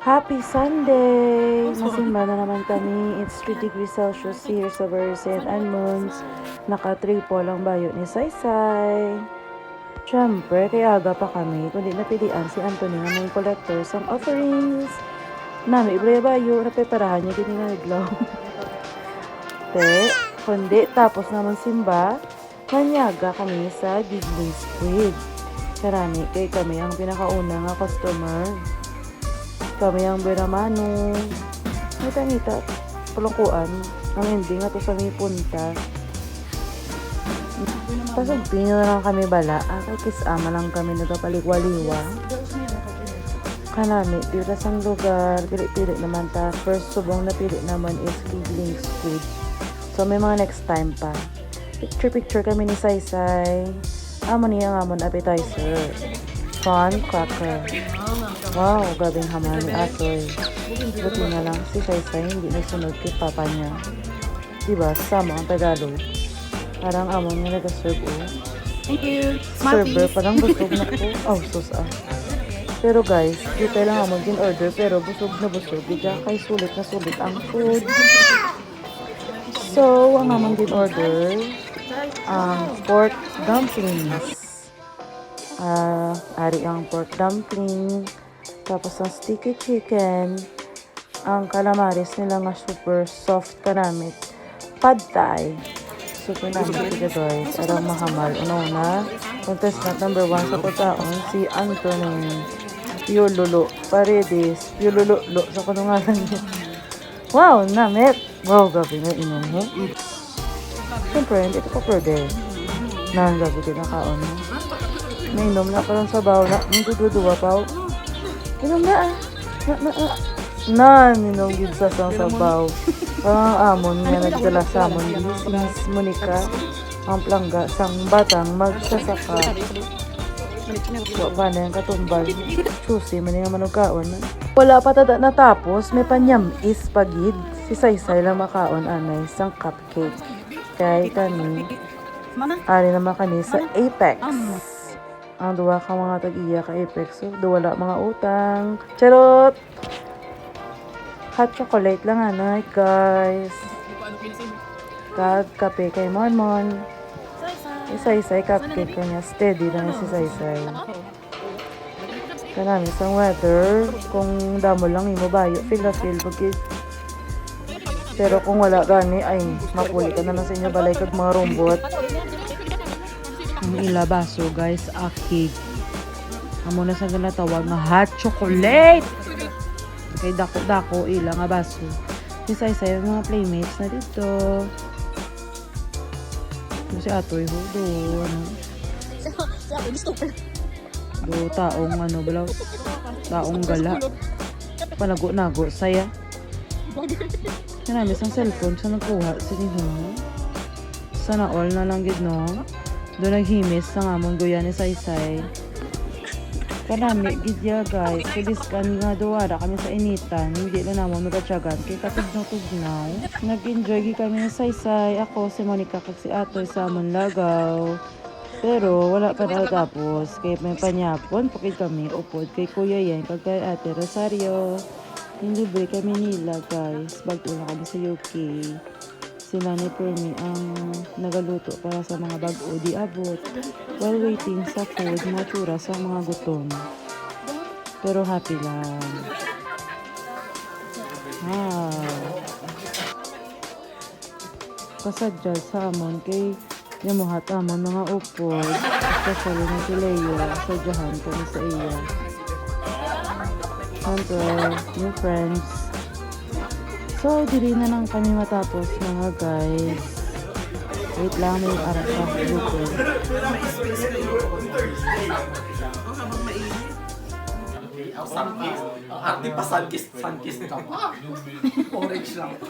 Happy Sunday! Nasimba na naman kami. It's 3 degrees Celsius here sa Versailles and Moons. Naka-triple ang bayo ni Saysay. Siyempre, kaya aga pa kami. Kundi napilian si Anthony nga may collectors ang offerings. Nami, ibraya bayo. Napeparahan niya din nga naglaw. Kundi, tapos naman simba. Nanyaga kami sa Giggling Squid. Karami, kay kami ang pinakauna nga customer. Kami ang Beramano. Ngita-ngita. Palungkuan. Ang ending nga to sa may punta. Pasagpin na lang kami bala. Kay kisama lang kami nagapalikwaliwa. Kanami, dito sa lugar. Pili-pili naman ta. First subong na pili naman is Giggling Squid. So may mga next time pa. Picture kami ni Saysay. Amon niya nga amon appetizer. Prawn cracker. Wow, gabing haman ni Atoy. Buti na lang si Saysay hindi nasunod kay papa niya. Diba, sama ang Tagalog. Parang amon niya nag-serve Thank you. Server, parang busog na ko. Oh, sus Pero guys, di lang amon din order pero busog na busog. Di kay sulit na sulit ang food. So, ang amon din order ang pork dumplings. Ari ang pork dumpling. Tapos ang sticky chicken. Ang calamaris nila nga super soft kanamit. Pad thai. Super namit ito guys. Arang mahamal. Una-una. Contestant number 1 sa pagkaon si Anthony. Pure Lulu. Paredes. Pure Lulu. Sa kanungalan niya. Wow, namit. Wow, gabi nga inom mo. Siyempre, hindi ito pa pwede. Gabi din na kaon. Nainom na parang sabaw na. Nagduduwa pa. Inom na Ninom gid sa sabaw. Parang amon nga nagdala sa amon. Sis Monica. Ang plangga sang batang magsasaka. So, paano yung katumbal? Susi, man yung manugkaon. Wala pa tada natapos. May panyamis pagid. Si Saysay lang makaon anay sang cupcake. Kay kami. Ari naman kami sa Apex. Ang duwa ka mga tag-iya ka Apex. So, duwala mga utang. Charot! Hot chocolate lang anay, guys. Kape kay Monmon. Si Saysay, cupcake kanya. Steady lang si Saysay. Kanami sa weather. Kung damo lang imo bayo, feel na feel. Pero kung wala gani, ay mapuli ka na lang sa inyo balay kag mga rumbot. Ang ilabaso guys, akig. Amo na sa tawag nga hot chocolate. Kay dako-dako ila nga baso. Si Saysay mga playmates na dito. Si Atoy ho do do taong balaw. Taong gala. Panago-nago saya. Kanami sang cellphone sa nagkuha sa ninyo. Sana all na lang gid no. Doon naghimis sa ngamon guya ni Saysay. Kanami gid ya guys. Kaya kan nga duwara kami sa initan. Hindi na namon magatyagan. Kaya katugnaw-tugnaw. Nag-enjoy gid kami ni Saysay. Ako si Monica kag si Atoy sa amon lagaw. Pero wala pa natapos. Kaya may panyapon. Pakit kami upod kay Kuya Yan kag kay Ate Rosario. Libre kami nila guys. Bago na kami sa UK. Sila ni Permi ang nagaluto para sa mga bag-o di abot. While waiting sa food, matura sa mga gutom. Pero happy lang. Pasadya sa amon kay yamuhat amon mga upod. Especially na si Leo. Sadyahan kami sa iya. Hunter, new friends. So, dili na lang kami matapos mga guys. Wait lang, may arak pa dito. Sunkist. Arte pa sunkist ka pa. Orange lang.